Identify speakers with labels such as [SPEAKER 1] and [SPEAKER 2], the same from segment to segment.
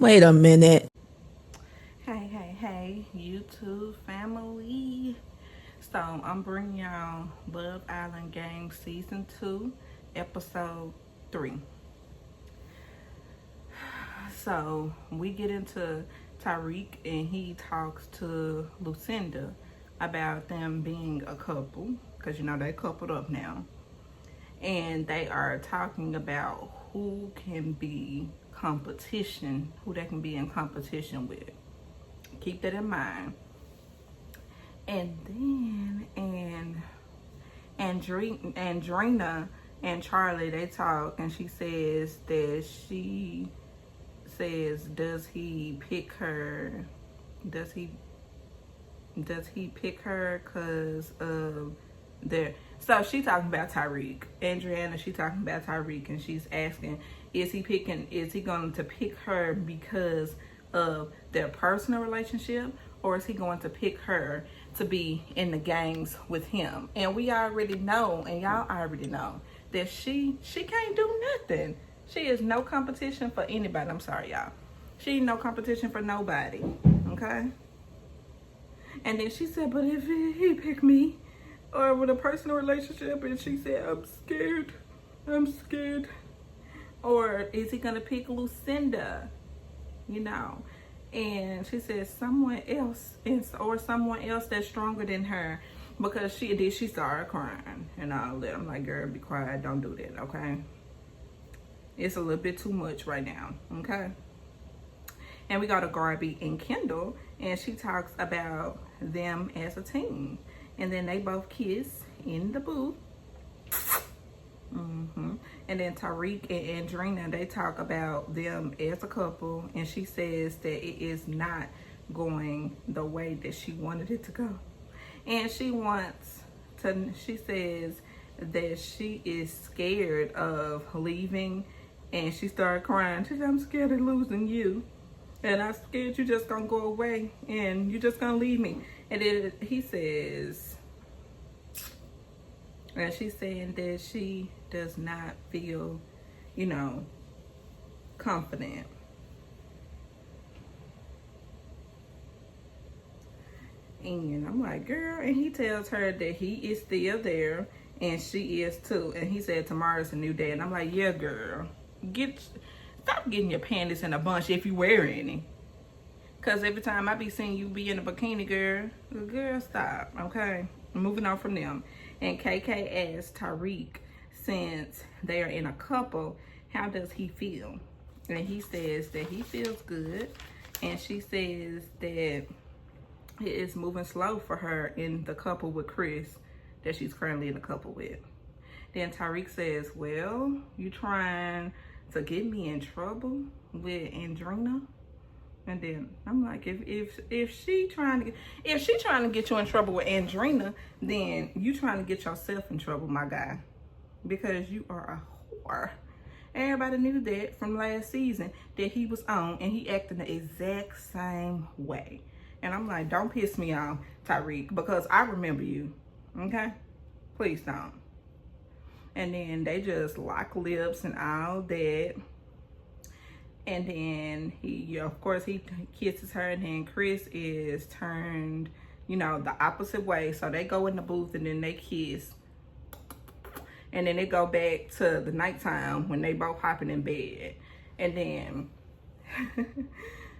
[SPEAKER 1] Wait a minute.
[SPEAKER 2] Hey, YouTube family. So, I'm bringing y'all Love Island Games Season 2, Episode 3. So, we get into Tariq and he talks to Lucinda about them being a couple, because you know they coupled up now. And they are talking about who can be competition, who they can be in competition with. Keep that in mind. And then Andrina and Charlie, they talk, and she says that she says, does he pick her? Does he pick her because of their? So she talking about Tariq. Andriana, she talking about Tariq, and she's asking, is he picking? Is he going to pick her because of their personal relationship, or is he going to pick her to be in the games with him? And we already know, and y'all already know, that she can't do nothing. She is no competition for anybody. I'm sorry, y'all. She ain't no competition for nobody. Okay. And then she said, but if he picked me or with a personal relationship, and she said, I'm scared. Or is he gonna pick Lucinda? You know? And she said someone else or someone else that's stronger than her, because she started crying and all that. I'm like, girl, be quiet, don't do that, okay? It's a little bit too much right now, okay? And we go to Garby and Kendall, and she talks about them as a team. And then they both kiss in the booth. And then Tariq and Andrina, they talk about them as a couple, and she says that it is not going the way that she wanted it to go. And she says that she is scared of leaving, and she started crying. She said, I'm scared of losing you. And I'm scared you're just gonna go away and you're just gonna leave me. And then he says, and she's saying that she does not feel, confident. And I'm like, girl, and he tells her that he is still there and she is too. And he said tomorrow's a new day. And I'm like, yeah, girl, stop getting your panties in a bunch if you wear any. Cause every time I be seeing you be in a bikini, girl, stop, okay? Moving on from them. And KK asked Tariq, since they are in a couple, how does he feel? And he says that he feels good. And she says that it is moving slow for her in the couple with Chris, that she's currently in a couple with. Then Tariq says, well, you trying to get me in trouble with Andrina? And then I'm like, if she trying to get you in trouble with Andrina, then you trying to get yourself in trouble, my guy, because you are a whore. Everybody knew that from last season that he was on, and he acted the exact same way. And I'm like, don't piss me off, Tariq, because I remember you. Okay, please don't. And then they just lock lips and all that. And then of course, he kisses her, and then Chris is turned, the opposite way. So they go in the booth and then they kiss. And then they go back to the nighttime when they both hopping in bed. And then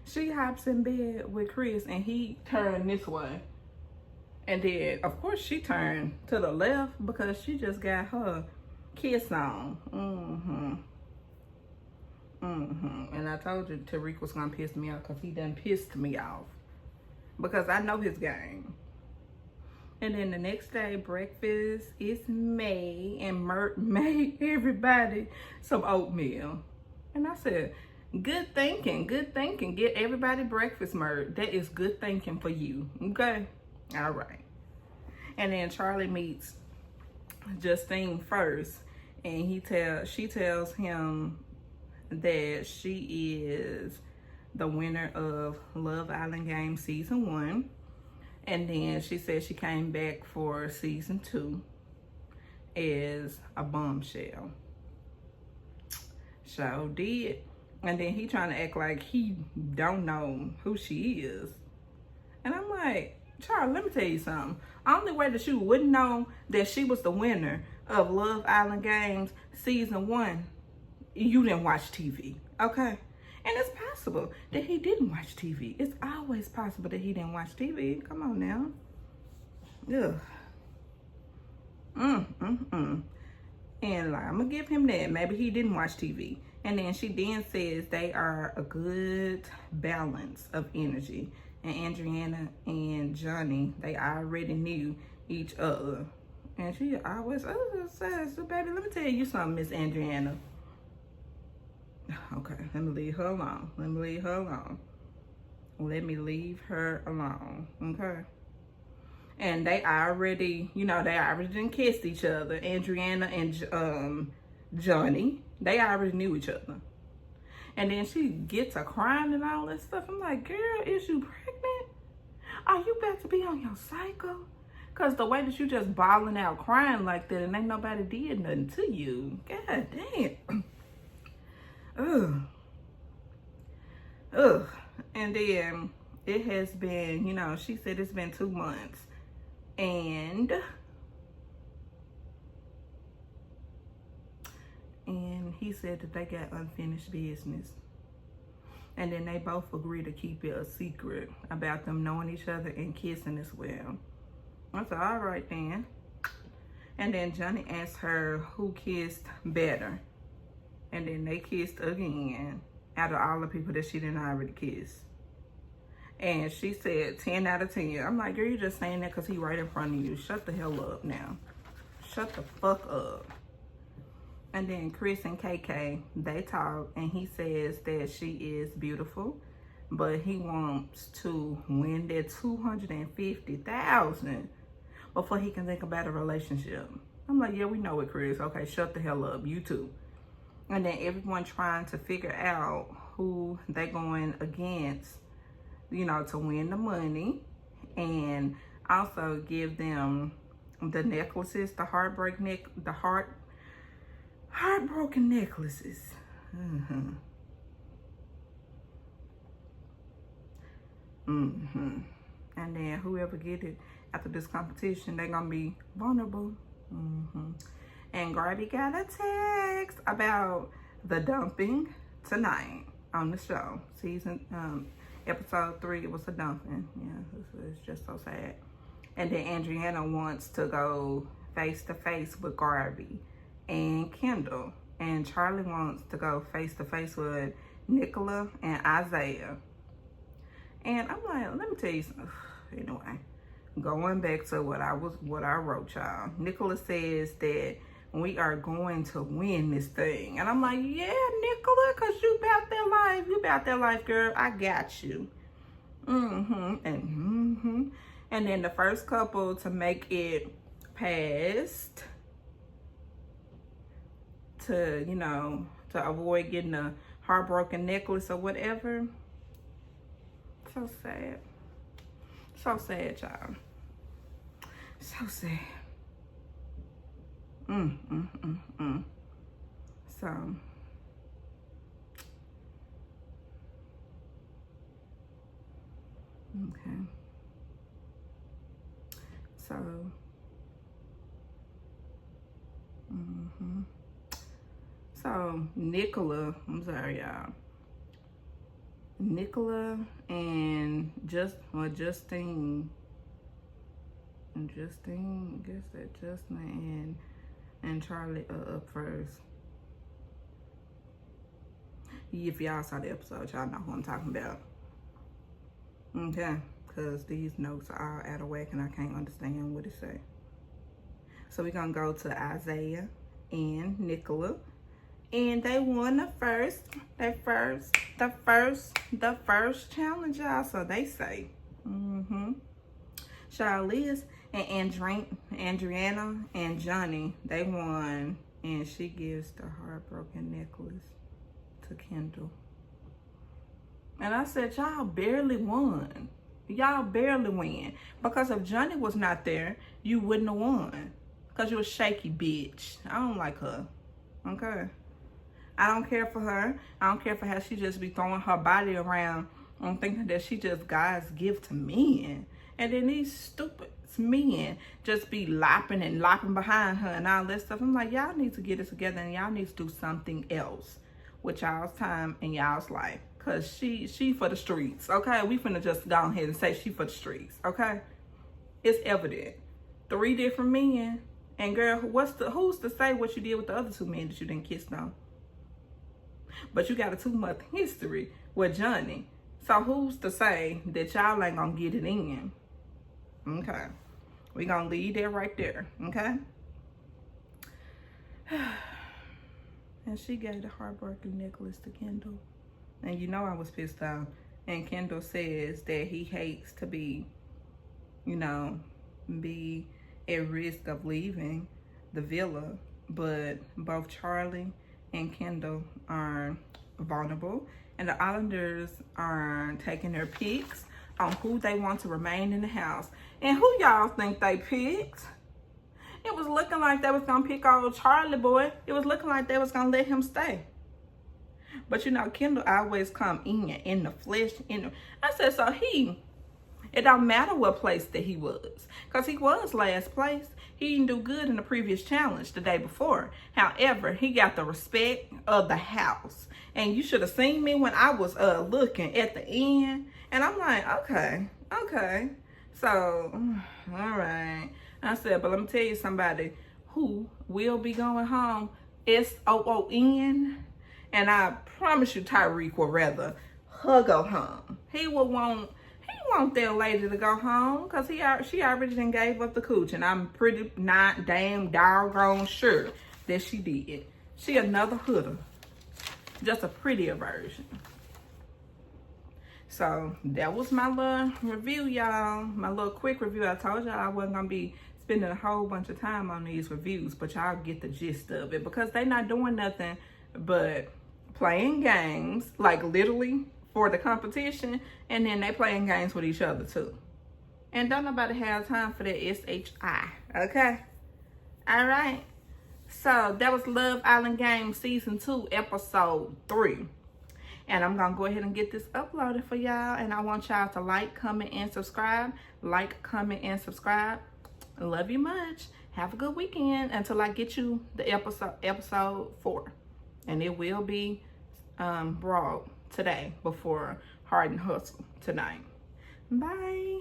[SPEAKER 2] she hops in bed with Chris and he turned this way. And then, of course, she turned to the left because she just got her kiss on. And I told you Tariq was gonna piss me off because he done pissed me off. Because I know his game. And then the next day, breakfast is made, and Mert made everybody some oatmeal. And I said, good thinking. Get everybody breakfast, Mert. That is good thinking for you. Okay? All right. And then Charlie meets Justine first, and she tells him that she is the winner of Love Island Games Season 1. And then she said she came back for Season 2 as a bombshell. So did. And then he trying to act like he don't know who she is. And I'm like, Charles, let me tell you something. Only way that you wouldn't know that she was the winner of Love Island Games season 1, you didn't watch TV, okay? And it's possible that he didn't watch TV. It's always possible that he didn't watch TV. Come on now. Ugh. And like, I'm gonna give him that. Maybe he didn't watch TV. And then she then says they are a good balance of energy. And Andreana and Johnny, they already knew each other. And she always says, so baby, let me tell you something, Miss Andreana. Okay, let me leave her alone. Let me leave her alone. Let me leave her alone, okay? And they already, you know, they already done kissed each other. Andreana and Johnny, they already knew each other. And then she gets a crying and all that stuff. I'm like, girl, is you pregnant? Are you about to be on your cycle? Because the way that you just bawling out crying like that and ain't nobody did nothing to you. God damn. Ugh. Ugh. And then it has been, you know, she said it's been 2 months. And he said that they got unfinished business. And then they both agreed to keep it a secret about them knowing each other and kissing as well. I said, all right then. And then Johnny asked her who kissed better. And then they kissed again out of all the people that she didn't already kiss. And she said 10 out of 10. I'm like, girl, you just saying that because he right in front of you. Shut the hell up now. Shut the fuck up. And then Chris and KK, they talk, and he says that she is beautiful, but he wants to win that $250,000 before he can think about a relationship. I'm like, yeah, we know it, Chris. Okay, shut the hell up. You too. And then everyone trying to figure out who they going against, you know, to win the money, and also give them the necklaces, the heartbroken necklaces. And then whoever get it after this competition, they're gonna be vulnerable. And Garby got a text about the dumping tonight on the show. Episode 3, it was a dumping. Yeah, it's just so sad. And then Andreana wants to go face to face with Garby and Kendall. And Charlie wants to go face to face with Nicola and Isaiah. And I'm like, let me tell you something. Anyway, going back to what I wrote, y'all. Nicola says that we are going to win this thing. And I'm like, yeah, Nicola, because you about that life. You about that life, girl. I got you. And then the first couple to make it past to, you know, to avoid getting a heartbroken necklace or whatever. So sad. So sad, y'all. So sad. So, okay. So, so Nicola, I'm sorry, y'all. Nicola and Justine, guess that Justin and Charlie are up first. If y'all saw the episode, y'all know who I'm talking about. Okay, because these notes are all out of whack and I can't understand what it say. So we're gonna go to Isaiah and Nicola. And they won the first challenge, y'all. So they say. Charlize and Andreana and Johnny, they won. And she gives the heartbroken necklace to Kendall. And I said, y'all barely won. Y'all barely win. Because if Johnny was not there, you wouldn't have won. Because you're a shaky bitch. I don't like her. Okay? I don't care for her. I don't care for how she just be throwing her body around and thinking that she just God's gift to men. And then these stupid men just be lopping behind her and all that stuff. I'm like, y'all need to get it together and y'all need to do something else with y'all's time and y'all's life. Cause she for the streets, okay? We finna just go ahead and say she for the streets, okay? It's evident. 3 different men. And girl, who's to say what you did with the other 2 men that you didn't kiss on? But you got a 2-month history with Johnny. So who's to say that y'all ain't gonna get it in? Okay. We gonna leave that right there, okay? And she gave the heartbreaking necklace to Kendall. And you know I was pissed off. And Kendall says that he hates to be, you know, be at risk of leaving the villa. But both Charlie and Kendall are vulnerable. And the Islanders are taking their picks on who they want to remain in the house. And who y'all think they picked? It was looking like they was gonna pick old Charlie boy. It was looking like they was gonna let him stay. But you know, Kendall always come in the flesh. I said, so it don't matter what place that he was. Because he was last place. He didn't do good in the previous challenge the day before. However, he got the respect of the house. And you should have seen me when I was looking at the end. And I'm like, okay. So, all right. I said, but let me tell you somebody who will be going home. SOON. And I promise you Tyreek will rather her go home. He want that lady to go home because she already done gave up the cooch. And I'm pretty not damn doggone sure that she did. She another hooder. Just a prettier version. So that was my little review, y'all. My little quick review. I told y'all I wasn't going to be spending a whole bunch of time on these reviews, but y'all get the gist of it because they not doing nothing but playing games, like literally for the competition, and then they playing games with each other too. And don't nobody have time for that SHI, okay? All right. So that was Love Island Games Season 2, Episode 3. And I'm going to go ahead and get this uploaded for y'all. And I want y'all to like, comment, and subscribe. Like, comment, and subscribe. I love you much. Have a good weekend until I get you the episode 4. And it will be brought today before Hard and Hustle tonight. Bye.